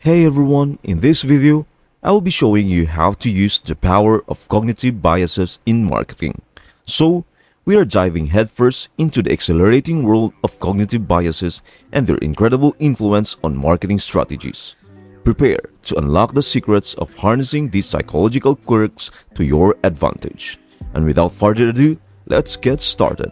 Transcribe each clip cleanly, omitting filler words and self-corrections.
Hey everyone, in this video, I will be showing you how to use the power of cognitive biases in marketing. So, we are diving headfirst into the accelerating world of cognitive biases and their incredible influence on marketing strategies. Prepare to unlock the secrets of harnessing these psychological quirks to your advantage. And without further ado, let's get started.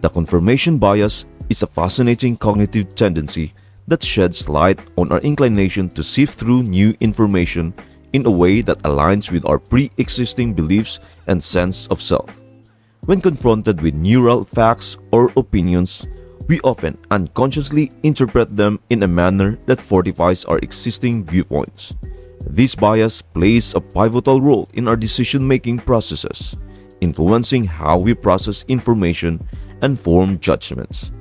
The confirmation bias is a fascinating cognitive tendency that sheds light on our inclination to sift through new information in a way that aligns with our pre-existing beliefs and sense of self. When confronted with neural facts or opinions, we often unconsciously interpret them in a manner that fortifies our existing viewpoints. This bias plays a pivotal role in our decision-making processes, influencing how we process information and form judgments.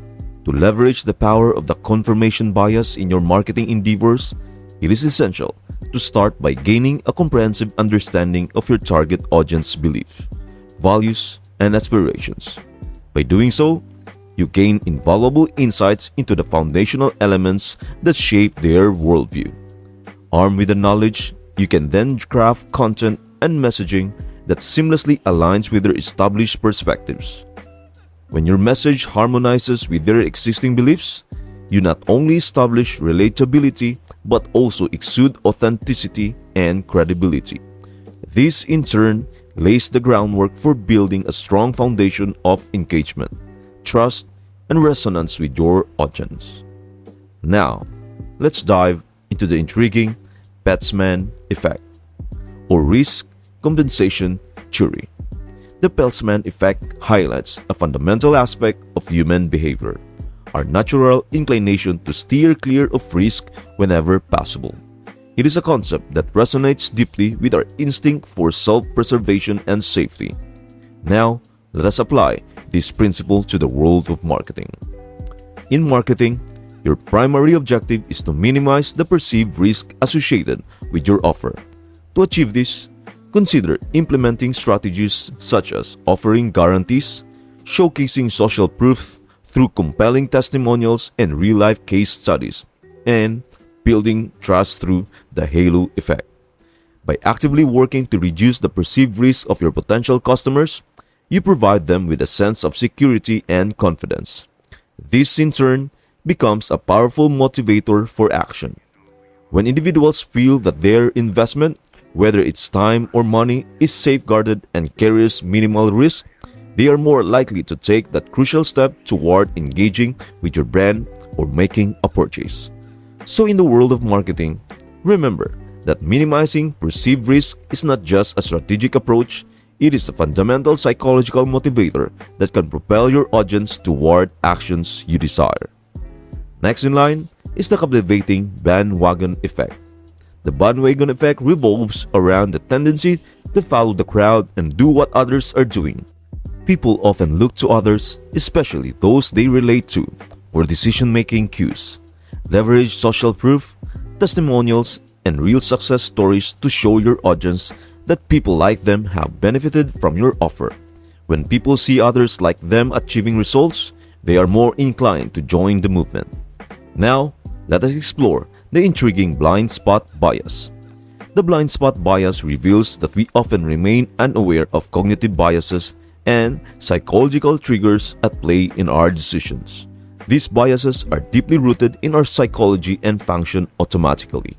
To leverage the power of the confirmation bias in your marketing endeavors, it is essential to start by gaining a comprehensive understanding of your target audience's beliefs, values, and aspirations. By doing so, you gain invaluable insights into the foundational elements that shape their worldview. Armed with the knowledge, you can then craft content and messaging that seamlessly aligns with their established perspectives. When your message harmonizes with their existing beliefs, you not only establish relatability but also exude authenticity and credibility. This, in turn, lays the groundwork for building a strong foundation of engagement, trust, and resonance with your audience. Now, let's dive into the intriguing Peltzman effect, or risk compensation theory. The Peltzman effect highlights a fundamental aspect of human behavior, our natural inclination to steer clear of risk whenever possible. It is a concept that resonates deeply with our instinct for self-preservation and safety. Now, let us apply this principle to the world of marketing. In marketing, your primary objective is to minimize the perceived risk associated with your offer. To achieve this, consider implementing strategies such as offering guarantees, showcasing social proof through compelling testimonials and real-life case studies, and building trust through the halo effect. By actively working to reduce the perceived risk of your potential customers, you provide them with a sense of security and confidence. This, in turn, becomes a powerful motivator for action. When individuals feel that their investment, whether it's time or money, is safeguarded and carries minimal risk, they are more likely to take that crucial step toward engaging with your brand or making a purchase. So in the world of marketing, remember that minimizing perceived risk is not just a strategic approach, it is a fundamental psychological motivator that can propel your audience toward actions you desire. Next in line is the captivating bandwagon effect. The bandwagon effect revolves around the tendency to follow the crowd and do what others are doing. People often look to others, especially those they relate to, for decision-making cues. Leverage social proof, testimonials, and real success stories to show your audience that people like them have benefited from your offer. When people see others like them achieving results, they are more inclined to join the movement. Now, let us explore the intriguing blind spot bias. The blind spot bias reveals that we often remain unaware of cognitive biases and psychological triggers at play in our decisions. These biases are deeply rooted in our psychology and function automatically.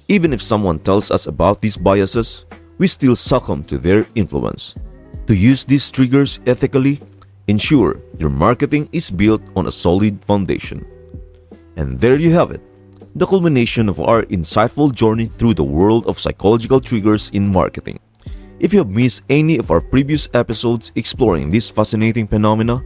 Even if someone tells us about these biases, we still succumb to their influence. To use these triggers ethically, ensure your marketing is built on a solid foundation. And there you have it, the culmination of our insightful journey through the world of psychological triggers in marketing. If you have missed any of our previous episodes exploring this fascinating phenomena,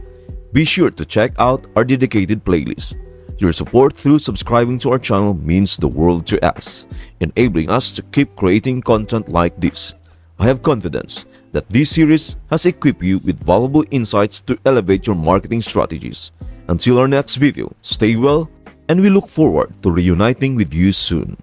be sure to check out our dedicated playlist. Your support through subscribing to our channel means the world to us, enabling us to keep creating content like this. I have confidence that this series has equipped you with valuable insights to elevate your marketing strategies. Until our next video, stay well, and we look forward to reuniting with you soon.